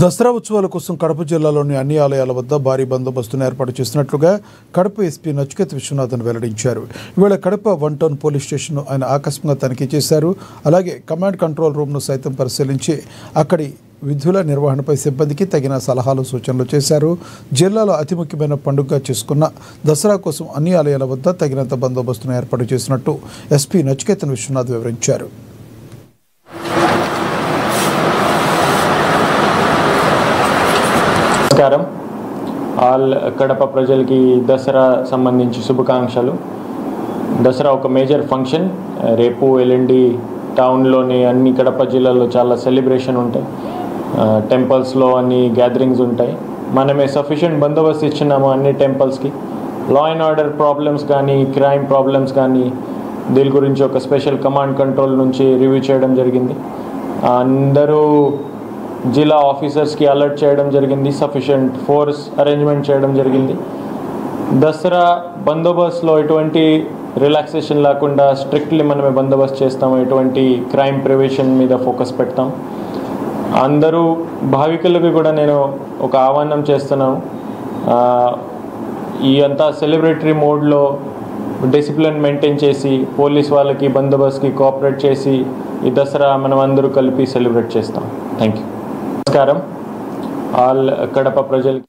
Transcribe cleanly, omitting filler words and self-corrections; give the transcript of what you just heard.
దసరా ఉత్సవాల కోసం కడప జిల్లాలోని అన్ని ఆలయాల వద్ద భారీ బందోబస్తును ఏర్పాటు చేసినట్లుగా కడప ఎస్పీ నచికేత విశ్వనాథన్ వెల్లడించారు. ఇవాళ కడప 1 టౌన్ పోలీస్ స్టేషన్ను ఆయన ఆకస్మికంగా తనిఖీ చేశారు. అలాగే కమాండ్ కంట్రోల్ రూమ్ను సైతం పరిశీలించి అక్కడి విధుల నిర్వహణపై సిబ్బందికి తగిన సలహాలు సూచనలు చేశారు. జిల్లాలో అతి ముఖ్యమైన పండుగగా చేసుకున్న దసరా కోసం అన్ని ఆలయాల వద్ద తగినంత బందోబస్తును ఏర్పాటు చేసినట్టు ఎస్పీ నచికేత విశ్వనాథ్ వివరించారు. నమస్కారం. ఆల్ కడప ప్రజలకి దసరా సంబంధించి శుభాకాంక్షలు. దసరా ఒక మేజర్ ఫంక్షన్. రేపు ఎల్లుండి టౌన్లోని అన్ని కడప జిల్లాలో చాలా సెలబ్రేషన్ ఉంటాయి. టెంపుల్స్లో అన్ని గ్యాదరింగ్స్ ఉంటాయి. మనమే సఫిషియెంట్ బందోబస్తు ఇచ్చినాము అన్ని టెంపుల్స్కి. లా అండ్ ఆర్డర్ ప్రాబ్లమ్స్ కానీ క్రైమ్ ప్రాబ్లమ్స్ కానీ దీని గురించి ఒక స్పెషల్ కమాండ్ కంట్రోల్ నుంచి రివ్యూ చేయడం జరిగింది. అందరూ జిల్లా ఆఫీసర్స్కి అలర్ట్ చేయడం జరిగింది. సఫిషియెంట్ ఫోర్స్ అరేంజ్మెంట్ చేయడం జరిగింది. దసరా బందోబస్తులో ఎటువంటి రిలాక్సేషన్ లేకుండా స్ట్రిక్ట్లీ మనమే బందోబస్తు చేస్తాము. ఎటువంటి క్రైమ్ ప్రివెన్షన్ మీద ఫోకస్ పెడతాం. అందరూ భావికులకు కూడా నేను ఒక ఆహ్వానం చేస్తున్నాను. ఈ అంతా సెలబ్రేటరీ మోడ్లో డిసిప్లిన్ మెయింటైన్ చేసి పోలీస్ వాళ్ళకి బందోబస్తుకి కోఆపరేట్ చేసి ఈ దసరా మనం అందరూ కలిపి సెలబ్రేట్ చేస్తాం. Thank you. నమస్కారం. ఆల్ కడప ప్రజలకి